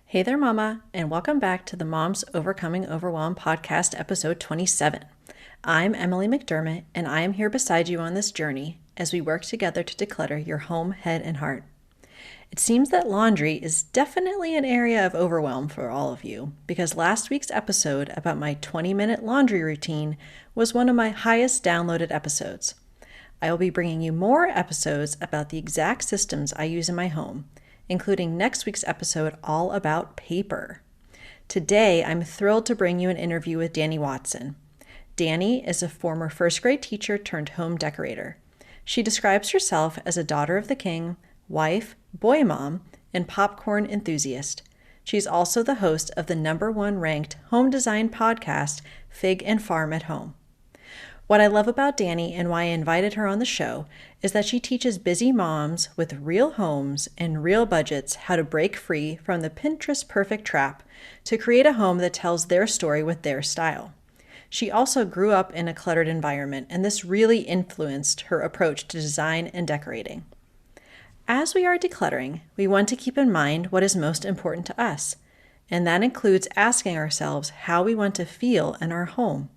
Hey there, Mama, and welcome back to the Moms Overcoming Overwhelm podcast, episode 27. I'm Emily McDermott, and I am here beside you on this journey as we work together to declutter your home, head, and heart. It seems that laundry is definitely an area of overwhelm for all of you because last week's episode about my 20-minute laundry routine was one of my highest downloaded episodes. I will be bringing you more episodes about the exact systems I use in my home, including next week's episode all about paper. Today, I'm thrilled to bring you an interview with Dani Watson. Dani is a former first grade teacher turned home decorator. She describes herself as a daughter of the king, wife, boy mom, and popcorn enthusiast. She's also the host of the #1 ranked home design podcast, Fig and Farm at Home. What I love about Dani and why I invited her on the show is that she teaches busy moms with real homes and real budgets how to break free from the Pinterest perfect trap to create a home that tells their story with their style. She also grew up in a cluttered environment, and this really influenced her approach to design and decorating. As we are decluttering, we want to keep in mind what is most important to us, and that includes asking ourselves how we want to feel in our home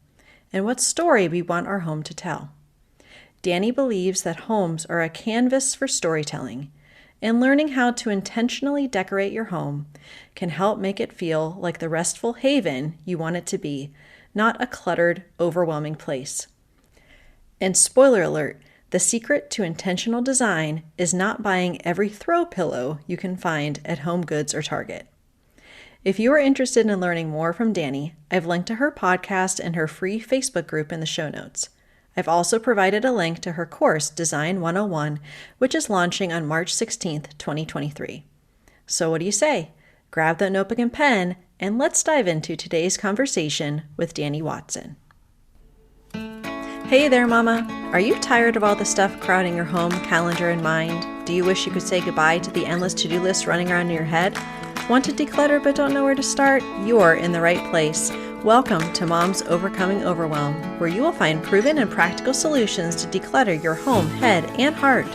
and what story we want our home to tell. Dani believes that homes are a canvas for storytelling, and learning how to intentionally decorate your home can help make it feel like the restful haven you want it to be, not a cluttered, overwhelming place. And spoiler alert, the secret to intentional design is not buying every throw pillow you can find at Home Goods or Target. If you are interested in learning more from Dani, I've linked to her podcast and her free Facebook group in the show notes. I've also provided a link to her course, Design 101, which is launching on March 16th, 2023. So what do you say? Grab that notebook and pen, and let's dive into today's conversation with Dani Watson. Hey there, Mama. Are you tired of all the stuff crowding your home, calendar, and mind? Do you wish you could say goodbye to the endless to-do list running around in your head? Want to declutter but don't know where to start? You're in the right place. Welcome to Moms Overcoming Overwhelm, where you will find proven and practical solutions to declutter your home, head, and heart.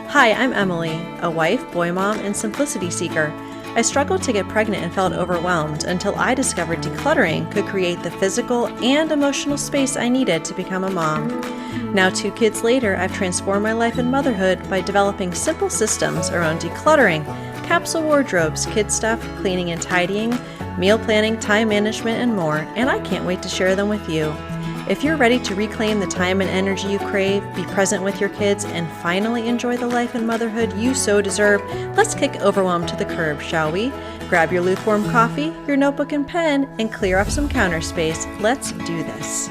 Hi, I'm Emily, a wife, boy mom, and simplicity seeker. I struggled to get pregnant and felt overwhelmed until I discovered decluttering could create the physical and emotional space I needed to become a mom. Now, 2 kids later, I've transformed my life and motherhood by developing simple systems around decluttering, capsule wardrobes, kid stuff, cleaning and tidying, meal planning, time management, and more, and I can't wait to share them with you. If you're ready to reclaim the time and energy you crave, be present with your kids, and finally enjoy the life and motherhood you so deserve, let's kick overwhelm to the curb, shall we? Grab your lukewarm coffee, your notebook and pen, and clear up some counter space. Let's do this.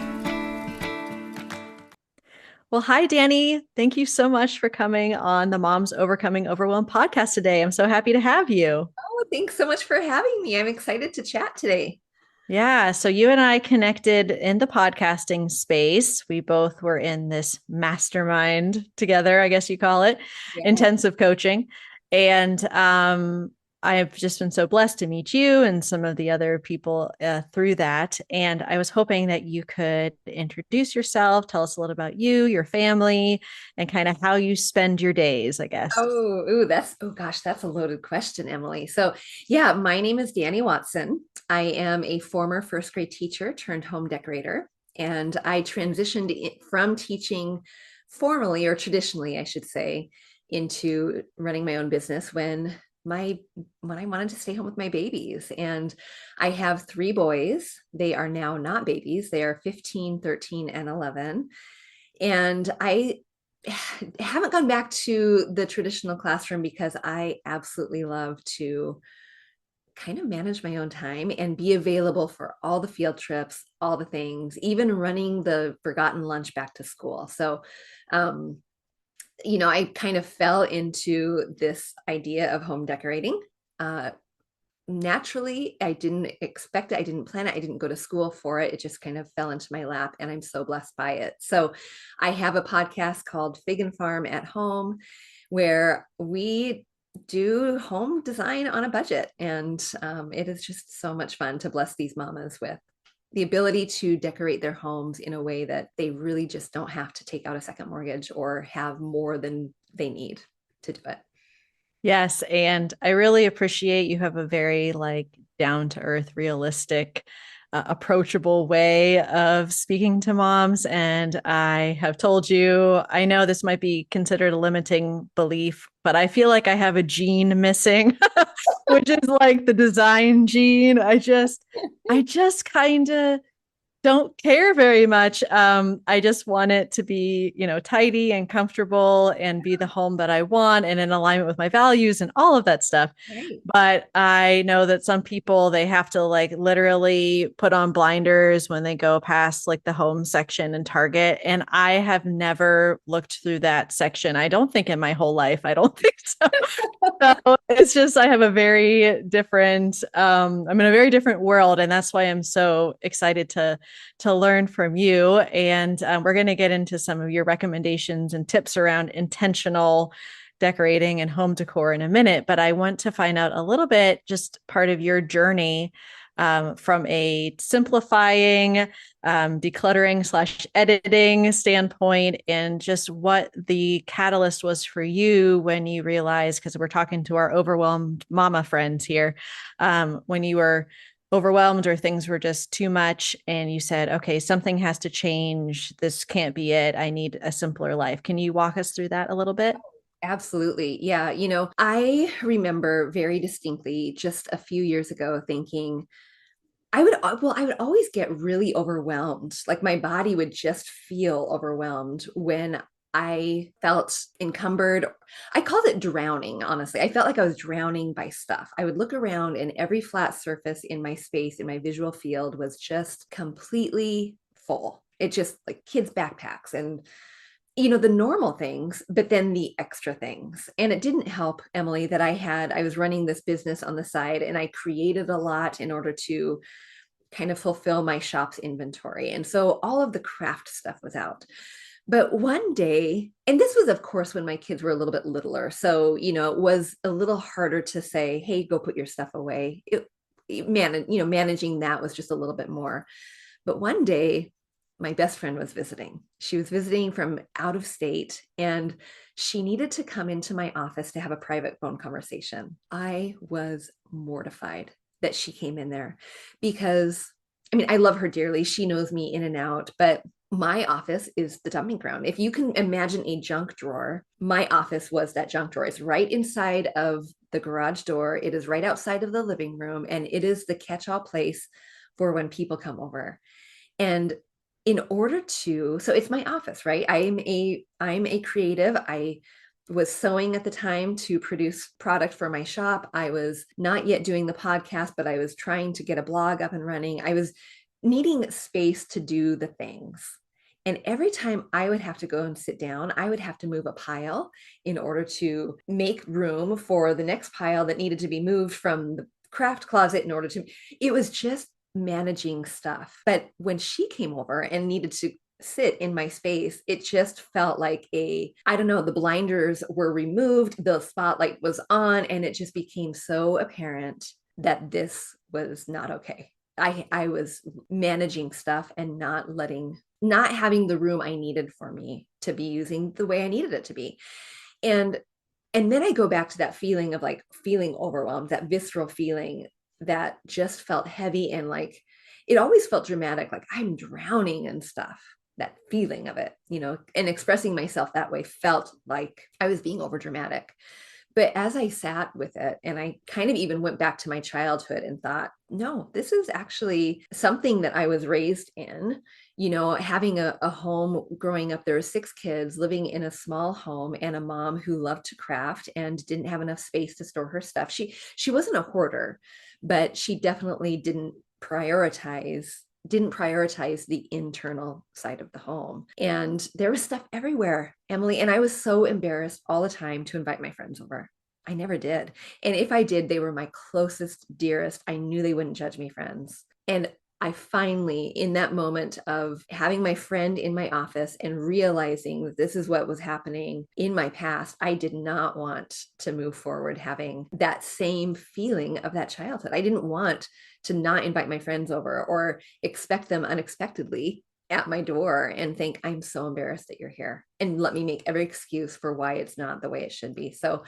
Well, hi, Dani. Thank you so much for coming on the Moms Overcoming Overwhelm podcast today. I'm so happy to have you. Oh, thanks so much for having me. I'm excited to chat today. Yeah, so you and I connected in the podcasting space. We both were in this mastermind together, I guess you call it, Yeah. intensive coaching. And I have just been so blessed to meet you and some of the other people through that. And I was hoping that you could introduce yourself, tell us a little about you, your family, and kind of how you spend your days, I guess. Oh gosh, that's a loaded question, Emily. So, yeah, my name is Dani Watson. I am a former first grade teacher turned home decorator, and I transitioned from teaching formally or traditionally, I should say, into running my own business my when I wanted to stay home with my babies. And I have 3 boys. They are now not babies. They are 15, 13, and 11. And I haven't gone back to the traditional classroom because I absolutely love to kind of manage my own time and be available for all the field trips, all the things, even running the forgotten lunch back to school. So, um, I kind of fell into this idea of home decorating. Uh, Naturally, I didn't expect it. I didn't plan it. I didn't go to school for it. It just kind of fell into my lap, and I'm so blessed by it. So I have a podcast called Fig and Farm at Home where we do home design on a budget. And it is just so much fun to bless these mamas with the ability to decorate their homes in a way that they really just don't have to take out a second mortgage or have more than they need to do it. Yes, and I really appreciate you have a very like down to earth, realistic, approachable way of speaking to moms. And I have told you, I know this might be considered a limiting belief, but I feel like I have a gene missing, which is like the design gene. I just kind of don't care very much. I just want it to be, tidy and comfortable and be the home that I want and in alignment with my values and all of that stuff. Right. But I know that some people they have to like literally put on blinders when they go past like the home section in Target. And I have never looked through that section. I don't think in my whole life. I don't think so. So it's just I have a very different I'm in a very different world, and that's why I'm so excited to learn from you. And we're going to get into some of your recommendations and tips around intentional decorating and home decor in a minute. But I want to find out a little bit, just part of your journey from a simplifying, decluttering slash editing standpoint, and just what the catalyst was for you when you realized, because we're talking to our overwhelmed mama friends here, when you were overwhelmed or things were just too much and you said, okay, something has to change. This can't be it. I need a simpler life. Can you walk us through that a little bit? Absolutely. Yeah. I remember very distinctly just a few years ago thinking, I would always get really overwhelmed. Like my body would just feel overwhelmed when I felt encumbered. I called it drowning, honestly. I felt like I was drowning by stuff. I would look around and every flat surface in my space, in my visual field, was just completely full. It just like kids' backpacks and the normal things, but then the extra things. And it didn't help, Emily, that I was running this business on the side and I created a lot in order to kind of fulfill my shop's inventory. And so all of the craft stuff was out. But one day, and this was, of course, when my kids were a little bit littler. So, it was a little harder to say, hey, go put your stuff away. Managing that was just a little bit more. But one day, my best friend was visiting. She was visiting from out of state and she needed to come into my office to have a private phone conversation. I was mortified that she came in there because I love her dearly. She knows me in and out, but my office is the dumping ground. If you can imagine a junk drawer, my office was that junk drawer. It's right inside of the garage door. It is right outside of the living room, and it is the catch-all place for when people come over. And in order to, so it's my office, right? I'm a creative. I was sewing at the time to produce product for my shop. I was not yet doing the podcast, but I was trying to get a blog up and running. I was needing space to do the things. And every time I would have to go and sit down, I would have to move a pile in order to make room for the next pile that needed to be moved from the craft closet in order to, it was just managing stuff. But when she came over and needed to sit in my space, it just felt like I don't know, the blinders were removed, the spotlight was on, and it just became so apparent that this was not okay. I was managing stuff and not having the room I needed for me to be using the way I needed it to be. And then I go back to that feeling of like feeling overwhelmed, that visceral feeling that just felt heavy and like it always felt dramatic, like I'm drowning in stuff. That feeling of it, and expressing myself that way felt like I was being over dramatic. But as I sat with it, and I kind of even went back to my childhood and thought, no, this is actually something that I was raised in. Having a home growing up, there were 6 kids living in a small home and a mom who loved to craft and didn't have enough space to store her stuff. She wasn't a hoarder, but she definitely didn't prioritize the internal side of the home. And there was stuff everywhere, Emily. And I was so embarrassed all the time to invite my friends over. I never did. And if I did, they were my closest, dearest. I knew they wouldn't judge me friends. And I finally, in that moment of having my friend in my office and realizing that this is what was happening in my past, I did not want to move forward having that same feeling of that childhood. I didn't want to not invite my friends over or expect them unexpectedly at my door and think, I'm so embarrassed that you're here. And let me make every excuse for why it's not the way it should be. So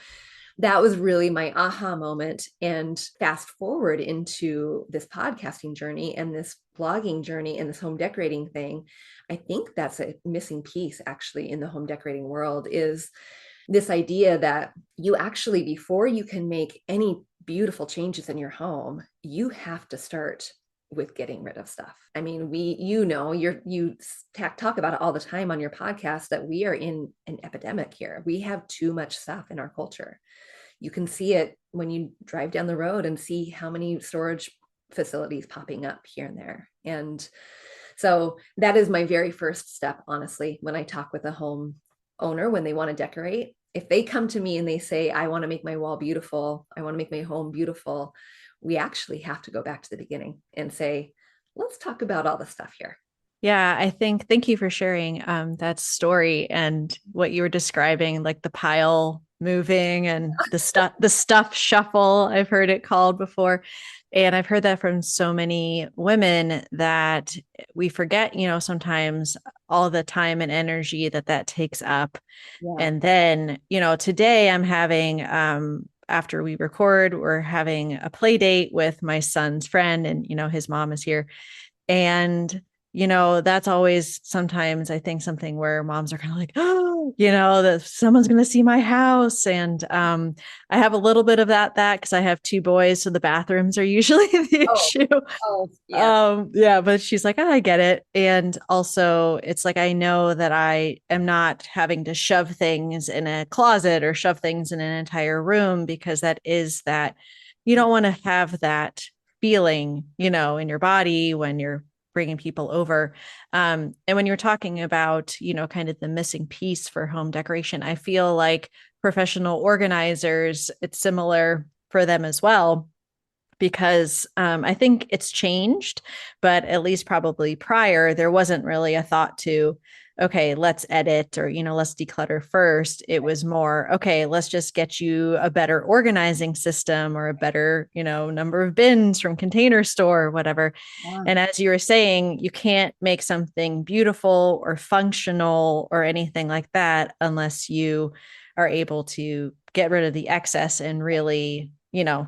that was really my aha moment. And fast forward into this podcasting journey and this blogging journey and this home decorating thing, I think that's a missing piece actually in the home decorating world, is this idea that you actually, before you can make any beautiful changes in your home, you have to start with getting rid of stuff. I mean, you talk about it all the time on your podcast, that we are in an epidemic here. We have too much stuff in our culture. You can see it when you drive down the road and see how many storage facilities popping up here and there. And so that is my very first step, honestly, when I talk with a home owner, when they want to decorate. If they come to me and they say, I want to make my wall beautiful, I want to make my home beautiful, we actually have to go back to the beginning and say, let's talk about all the stuff here. Yeah, I think thank you for sharing that story and what you were describing, like the pile moving and the stuff shuffle, I've heard it called before. And I've heard that from so many women that we forget, sometimes all the time and energy that takes up. Yeah. And then, today I'm having after we record, we're having a play date with my son's friend, and his mom is here. And, that's always sometimes I think something where moms are kind of like, oh, that someone's going to see my house. And I have a little bit of that because I have two boys. So the bathrooms are usually the Oh, issue. oh, yeah. Yeah, but she's like, oh, I get it. And also it's like, I know that I am not having to shove things in a closet or shove things in an entire room, because that you don't want to have that feeling, in your body when you're bringing people over. And when you're talking about, kind of the missing piece for home decoration, I feel like professional organizers, it's similar for them as well, because I think it's changed, but at least probably prior, there wasn't really a thought to, okay, let's edit or, let's declutter first. It was more, okay, let's just get you a better organizing system or a better, number of bins from Container Store or whatever. Yeah. And as you were saying, you can't make something beautiful or functional or anything like that unless you are able to get rid of the excess and really,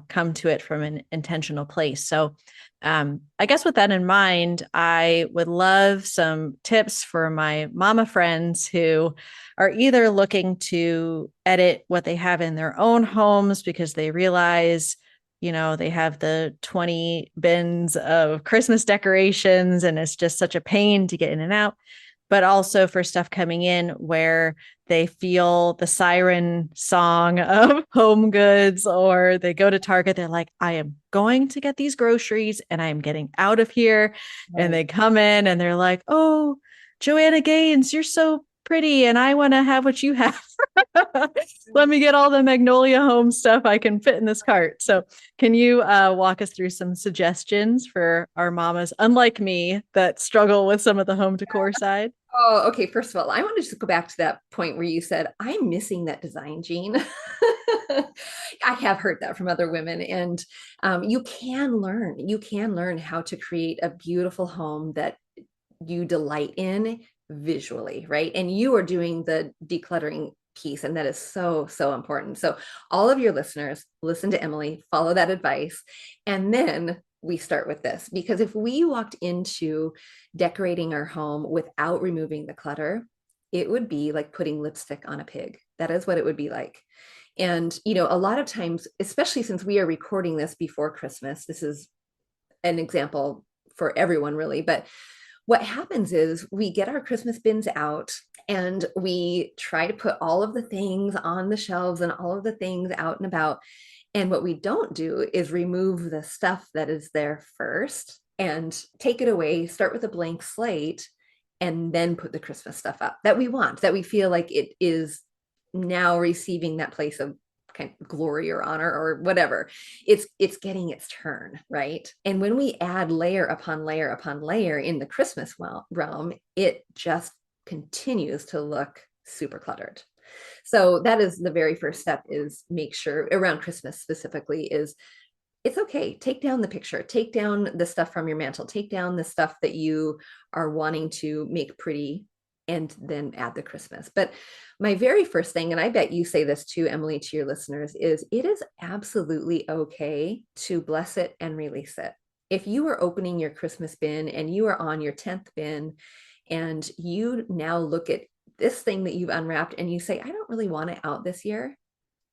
come to it from an intentional place. So, I guess with that in mind, I would love some tips for my mama friends who are either looking to edit what they have in their own homes because they realize, they have the 20 bins of Christmas decorations and it's just such a pain to get in and out, but also for stuff coming in where they feel the siren song of home goods, or they go to Target, they're like, I am going to get these groceries and I am getting out of here. And Right. they come in and they're like, oh, Joanna Gaines, you're so pretty and I want to have what you have. Let me get all the Magnolia Home stuff I can fit in this cart. So, can you walk us through some suggestions for our mamas, unlike me, that struggle with some of the home decor side? Oh, okay. First of all, I want to just go back to that point where you said, I'm missing that design gene. I have heard that from other women, and you can learn how to create a beautiful home that you delight in visually, right? And you are doing the decluttering piece, and that is so, so important. So, all of your listeners, listen to Emily, follow that advice, and then we start with this, because if we walked into decorating our home without removing the clutter, it would be like putting lipstick on a pig. That is what it would be like. And, a lot of times, especially since we are recording this before Christmas, this is an example for everyone, really. But what happens is we get our Christmas bins out and we try to put all of the things on the shelves and all of the things out and about. And what we don't do is remove the stuff that is there first and take it away, start with a blank slate, and then put the Christmas stuff up that we want, that we feel like it is now receiving that place of kind of glory or honor or whatever. It's getting its turn, right? And when we add layer upon layer upon layer in the Christmas realm, it just continues to look super cluttered. So that is the very first step, is make sure around Christmas specifically is it's okay. Take down the picture, take down the stuff from your mantle, take down the stuff that you are wanting to make pretty and then add the Christmas. But my very first thing, and I bet you say this too, Emily, to your listeners, is it is absolutely okay to bless it and release it. If you are opening your Christmas bin and you are on your 10th bin and you now look at this thing that you've unwrapped and you say, I don't really want it out this year,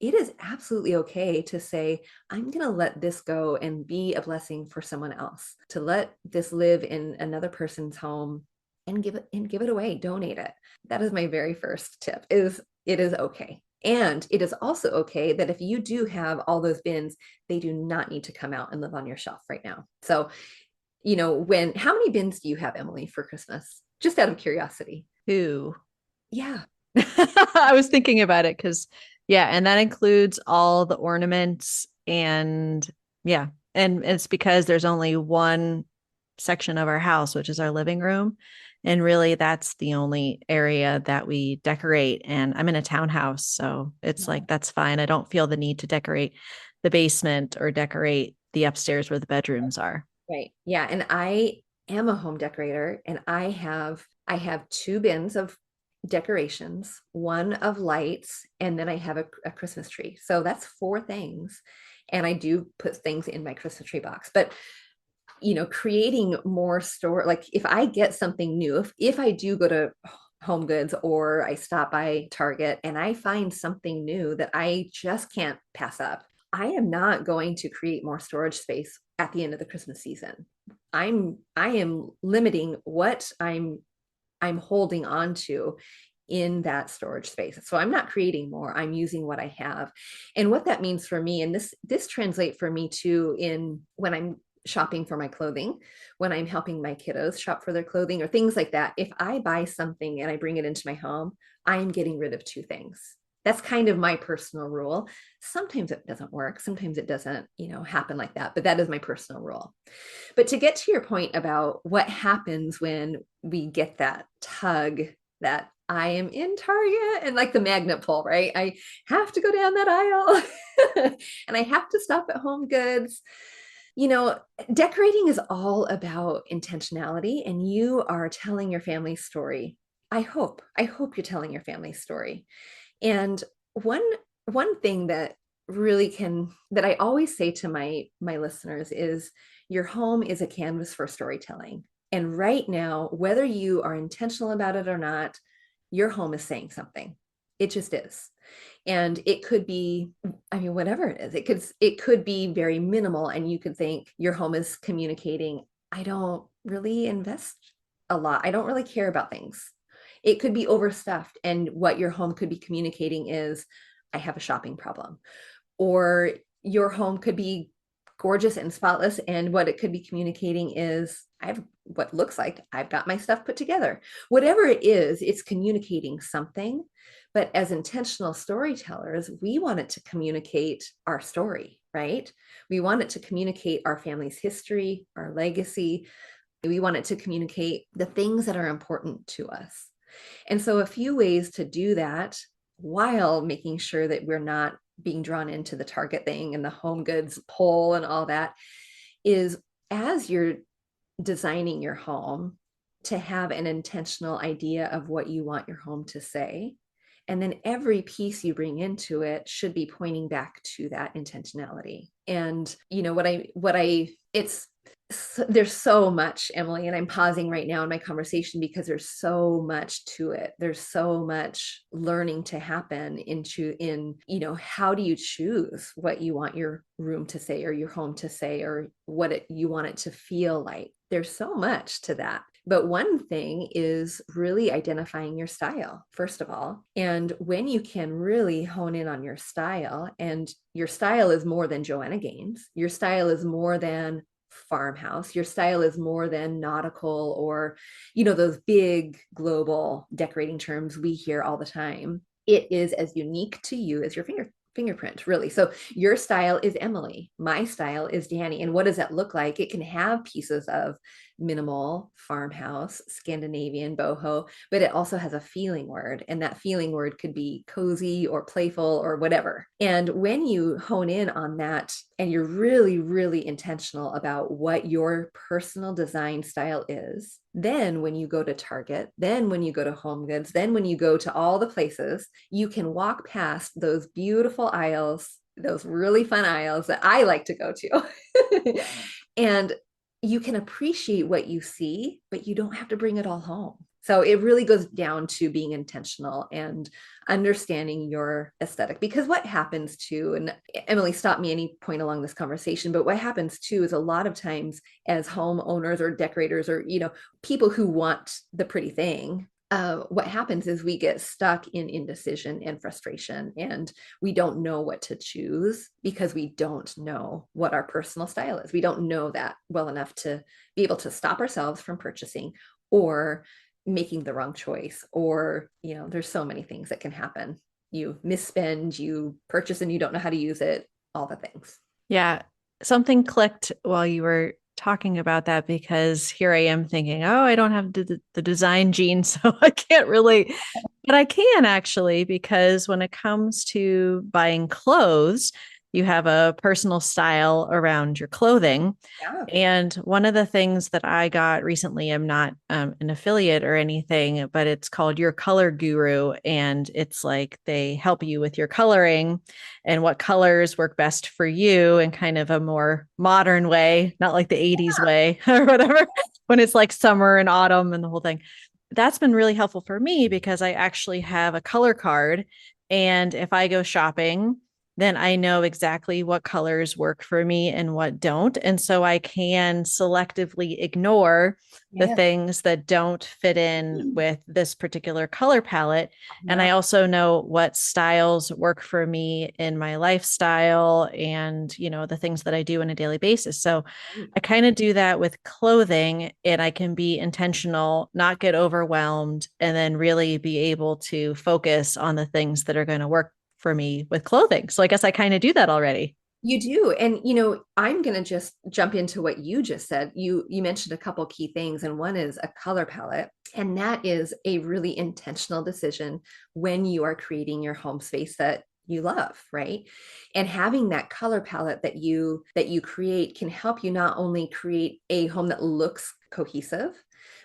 it is absolutely okay to say, I'm going to let this go and be a blessing for someone else, to let this live in another person's home and give it away, donate it. That is my very first tip, is it is okay. And it is also okay that if you do have all those bins, they do not need to come out and live on your shelf right now. So, how many bins do you have, Emily, for Christmas? Just out of curiosity. 2. Yeah. I was thinking about it because, yeah, and that includes all the ornaments and yeah, and it's because there's only one section of our house, which is our living room. And really, that's the only area that we decorate. And I'm in a townhouse, so it's like that's fine. I don't feel the need to decorate the basement or decorate the upstairs where the bedrooms are. Right. Yeah. And I am a home decorator, and I have 2 bins of decorations, one of lights, and then I have a Christmas tree. So that's 4 things. And I do put things in my Christmas tree box. But creating more store, like if I get something new, if I do go to Home Goods or I stop by Target and I find something new that I just can't pass up, I am not going to create more storage space at the end of the Christmas season. I am limiting what I'm holding on to in that storage space. So I'm not creating more. I'm using what I have. And what that means for me, and this translates for me too, in when I'm shopping for my clothing, when I'm helping my kiddos shop for their clothing or things like that. If I buy something and I bring it into my home, I am getting rid of 2 things. That's kind of my personal rule. Sometimes it doesn't work. Sometimes it doesn't, happen like that, but that is my personal rule. But to get to your point about what happens when we get that tug that I am in Target and like the magnet pull, right? I have to go down that aisle and I have to stop at Home Goods. Decorating is all about intentionality, and you are telling your family's story. I hope you're telling your family's story. And one thing that that I always say to my listeners is your home is a canvas for storytelling. And right now, whether you are intentional about it or not, your home is saying something. It just is. And it could be, I mean, whatever it is, it could be very minimal. And you could think your home is communicating, I don't really invest a lot. I don't really care about things. It could be overstuffed. And what your home could be communicating is, I have a shopping problem. Or your home could be gorgeous and spotless. And what it could be communicating is, I have what looks like I've got my stuff put together. Whatever it is, it's communicating something. But as intentional storytellers, we want it to communicate our story, right? We want it to communicate our family's history, our legacy. We want it to communicate the things that are important to us. And so a few ways to do that while making sure that we're not being drawn into the Target thing and the Home Goods pull and all that is, as you're designing your home, to have an intentional idea of what you want your home to say. And then every piece you bring into it should be pointing back to that intentionality. And there's so much, Emily, and I'm pausing right now in my conversation because there's so much to it. There's so much learning to happen how do you choose what you want your room to say or your home to say or you want it to feel like. There's so much to that. But one thing is really identifying your style, first of all. And when you can really hone in on your style, and your style is more than Joanna Gaines, your style is more than farmhouse, your style is more than nautical or, those big global decorating terms we hear all the time. It is as unique to you as your fingerprint, really. So your style is Emily, my style is Dani. And what does that look like? It can have pieces of minimal, farmhouse, Scandinavian, boho, but it also has a feeling word. And that feeling word could be cozy or playful or whatever. And when you hone in on that and you're really, really intentional about what your personal design style is, Then when you go to Target, then when you go to Home Goods, then when you go to all the places, you can walk past those beautiful aisles, those really fun aisles that I like to go to. And you can appreciate what you see, but you don't have to bring it all home. So it really goes down to being intentional and understanding your aesthetic. Because what happens too, and Emily, stop me any point along this conversation, but what happens too is a lot of times as homeowners or decorators or, people who want the pretty thing, what happens is we get stuck in indecision and frustration, and we don't know what to choose because we don't know what our personal style is. We don't know that well enough to be able to stop ourselves from purchasing or making the wrong choice, or there's so many things that can happen. You misspend, you purchase and you don't know how to use it, all the things. Yeah, something clicked while you were talking about that because here I am thinking, oh, I don't have the design gene, so I can't really, but I can actually, because when it comes to buying clothes, you have a personal style around your clothing. Yeah. And one of the things that I got recently, I'm not an affiliate or anything, but it's called Your Color Guru. And it's like they help you with your coloring and what colors work best for you in kind of a more modern way, not like the 80s way or whatever, when it's like summer and autumn and the whole thing. That's been really helpful for me because I actually have a color card. And if I go shopping, then I know exactly what colors work for me and what don't. And so I can selectively ignore the Yeah. things that don't fit in with this particular color palette. And Yeah. I also know what styles work for me in my lifestyle and, the things that I do on a daily basis. So I kind of do that with clothing, and I can be intentional, not get overwhelmed, and then really be able to focus on the things that are going to work for me with clothing. So I guess I kind of do that already. You do. And I'm going to just jump into what you just said. You mentioned a couple key things, and one is a color palette, and that is a really intentional decision when you are creating your home space that you love, right? And having that color palette that you create can help you not only create a home that looks cohesive,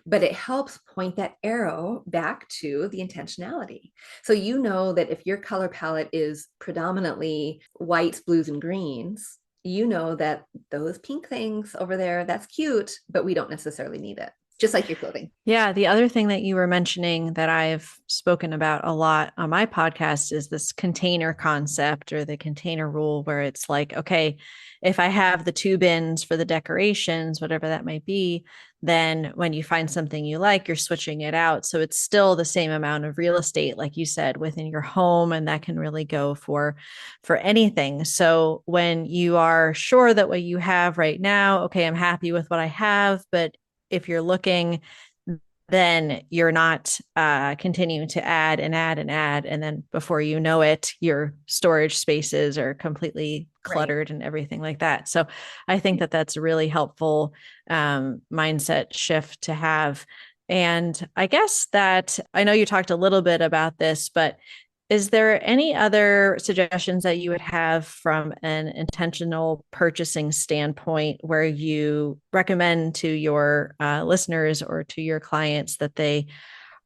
but it helps point that arrow back to the intentionality. So you know that if your color palette is predominantly whites, blues, and greens, you know that those pink things over there, that's cute, but we don't necessarily need it. Just like your clothing. Yeah. The other thing that you were mentioning that I've spoken about a lot on my podcast is this container concept or the container rule, where it's like, okay, if I have the two bins for the decorations, whatever that might be, then when you find something you like, you're switching it out. So it's still the same amount of real estate, like you said, within your home. And that can really go for anything. So when you are sure that what you have right now, okay, I'm happy with what I have, but if you're looking, then you're not continuing to add and add and add. And then before you know it, your storage spaces are completely Right. cluttered and everything like that. So I think that that's a really helpful mindset shift to have. And I guess that I know you talked a little bit about this, but is there any other suggestions that you would have from an intentional purchasing standpoint where you recommend to your listeners or to your clients that they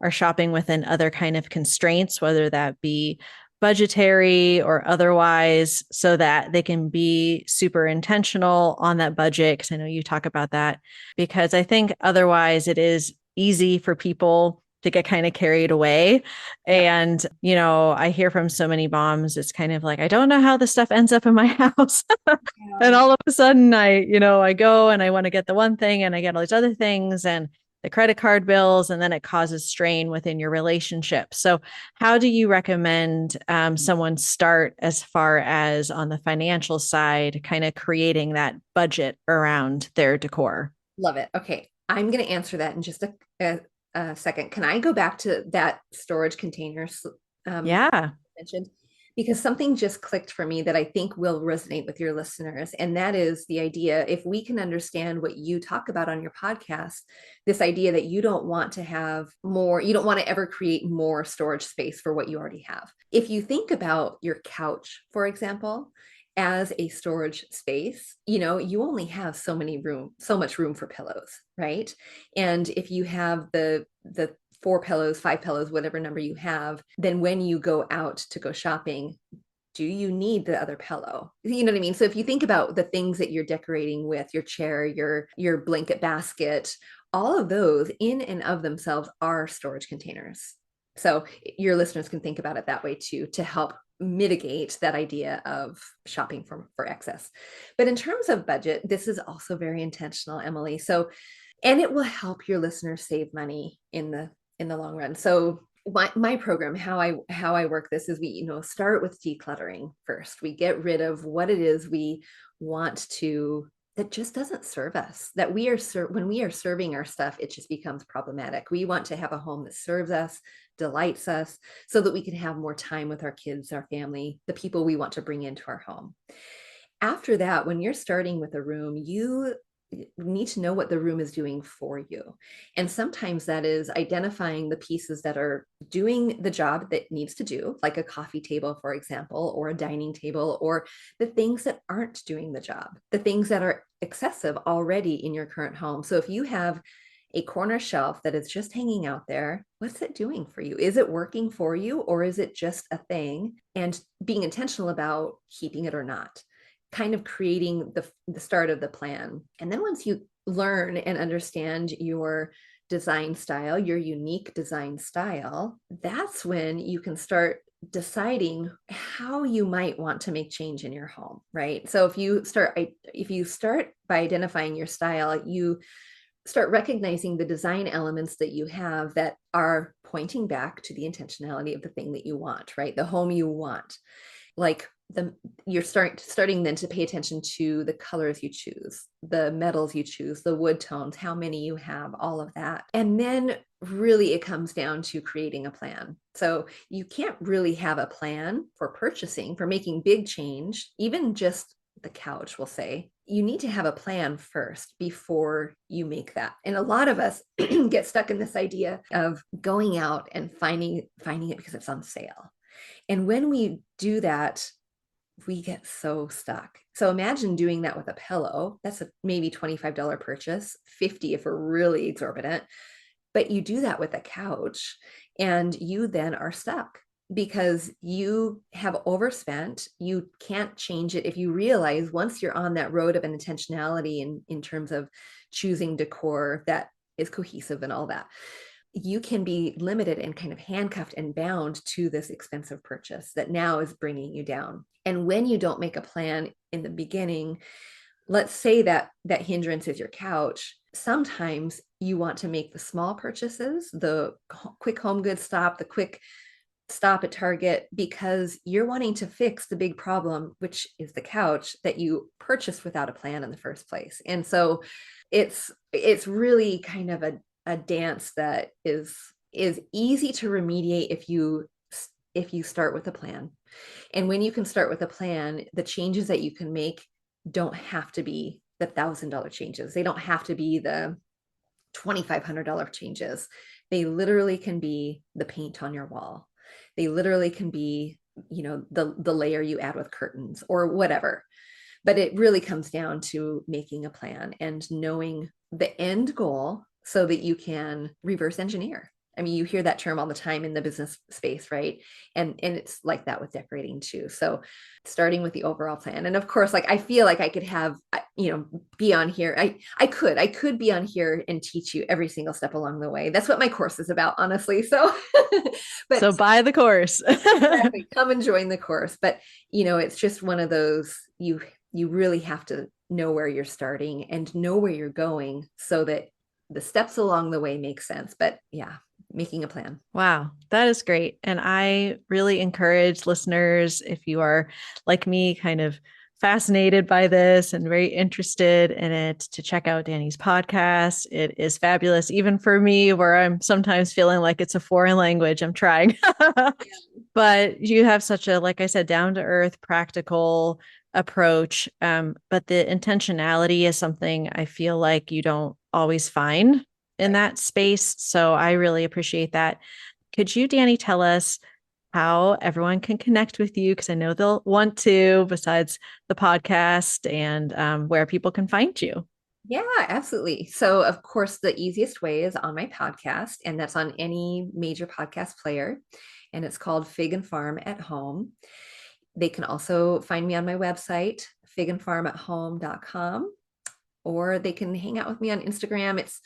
are shopping within other kind of constraints, whether that be budgetary or otherwise, so that they can be super intentional on that budget? Because I know you talk about that, because I think otherwise it is easy for people to get kind of carried away. Yep. And, I hear from so many moms, it's kind of like, I don't know how this stuff ends up in my house. And Yeah. all of a sudden I go and I want to get the one thing and I get all these other things and the credit card bills, and then it causes strain within your relationship. So how do you recommend someone start as far as on the financial side, kind of creating that budget around their decor? Love it. Okay. I'm going to answer that in just a second. Can I go back to that storage containers Yeah. mentioned? Because something just clicked for me that I think will resonate with your listeners. And that is the idea, if we can understand what you talk about on your podcast, this idea that you don't want to have more, you don't want to ever create more storage space for what you already have. If you think about your couch, for example, as a storage space, you only have so much room for pillows, right? And if you have the 4 pillows, 5 pillows, whatever number you have, then when you go out to go shopping, do you need the other pillow? You know what I mean? So if you think about the things that you're decorating with, your chair, your blanket basket, all of those in and of themselves are storage containers. So your listeners can think about it that way too, to help mitigate that idea of shopping for excess. But in terms of budget, this is also very intentional, Emily. So, and it will help your listeners save money in the long run. So my program, how I work this is we start with decluttering first. We get rid of what it is we want to, that just doesn't serve us, that we are when we are serving our stuff, it just becomes problematic. We want to have a home that serves us, delights us, so that we can have more time with our kids, our family, the people we want to bring into our home. After that, when you're starting with a room, you need to know what the room is doing for you. And sometimes that is identifying the pieces that are doing the job that needs to do, like a coffee table, for example, or a dining table, or the things that aren't doing the job, the things that are excessive already in your current home. So if you have a corner shelf that is just hanging out there, what's it doing for you? Is it working for you, or is it just a thing? And being intentional about keeping it or not, kind of creating the start of the plan. And then once you learn and understand your design style, your unique design style, that's when you can start deciding how you might want to make change in your home, right? So if you start by identifying your style, you start recognizing the design elements that you have that are pointing back to the intentionality of the thing that you want, right? The home you want. Like you're starting then to pay attention to the colors you choose, the metals you choose, the wood tones, how many you have, all of that. And then really it comes down to creating a plan. So you can't really have a plan for purchasing, for making big change, even just the couch, we'll say. You need to have a plan first before you make that. And a lot of us get stuck in this idea of going out and finding it because it's on sale. And when we do that, we get so stuck. So imagine doing that with a pillow. That's a maybe $25 purchase, 50 if we're really exorbitant. But you do that with a couch and you then are stuck because you have overspent. You can't change it. If you realize once you're on that road of an intentionality in terms of choosing decor that is cohesive and all that, you can be limited and kind of handcuffed and bound to this expensive purchase that now is bringing you down. And when you don't make a plan in the beginning, let's say that hindrance is your couch. Sometimes you want to make the small purchases, the quick home goods stop, the quick stop at Target, because you're wanting to fix the big problem, which is the couch that you purchased without a plan in the first place. And so it's really kind of a dance that is easy to remediate if you start with a plan. And when you can start with a plan, the changes that you can make don't have to be the $1,000 changes. They don't have to be the $2,500 changes. They literally can be the paint on your wall. They literally can be, the layer you add with curtains or whatever. But it really comes down to making a plan and knowing the end goal so that you can reverse engineer. I mean, you hear that term all the time in the business space, right? And it's like that with decorating too. So starting with the overall plan. And of course, like I feel like I could have, be on here. I could be on here and teach you every single step along the way. That's what my course is about, honestly. So, but so buy the course. exactly, come and join the course. But it's just one of those, you really have to know where you're starting and know where you're going so that the steps along the way make sense. But yeah, making a plan. Wow, that is great. And I really encourage listeners, if you are like me, kind of fascinated by this and very interested in it, to check out Dani's podcast. It is fabulous, even for me, where I'm sometimes feeling like it's a foreign language. I'm trying. But you have such a, like I said, down to earth, practical approach. But the intentionality is something I feel like you don't always find in Right. that space. So I really appreciate that. Could you, Dani, tell us how everyone can connect with you, because I know they'll want to, besides the podcast, and where people can find you. Yeah, absolutely. So, of course, the easiest way is on my podcast, and that's on any major podcast player. And it's called Fig and Farm at Home. They can also find me on my website, figandfarmathome.com, or they can hang out with me on Instagram. It's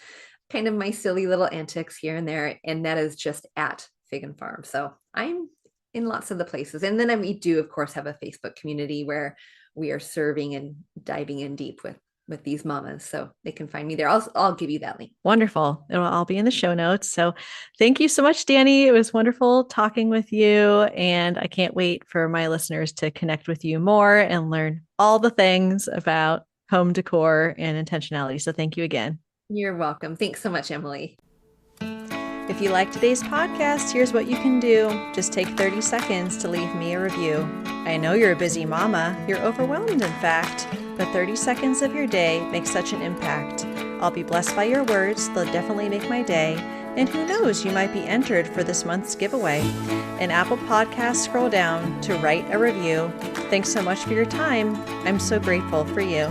kind of my silly little antics here and there, and that is just at Fig and Farm. So I'm in lots of the places. And then we do, of course, have a Facebook community where we are serving and diving in deep with these mamas. So they can find me there. I'll give you that link. Wonderful. It'll all be in the show notes. So thank you so much, Dani. It was wonderful talking with you. And I can't wait for my listeners to connect with you more and learn all the things about home decor and intentionality. So thank you again. You're welcome. Thanks so much, Emily. If you like today's podcast, here's what you can do. Just take 30 seconds to leave me a review. I know you're a busy mama. You're overwhelmed, in fact, but 30 seconds of your day makes such an impact. I'll be blessed by your words. They'll definitely make my day. And who knows, you might be entered for this month's giveaway. In Apple Podcasts, scroll down to write a review. Thanks so much for your time. I'm so grateful for you.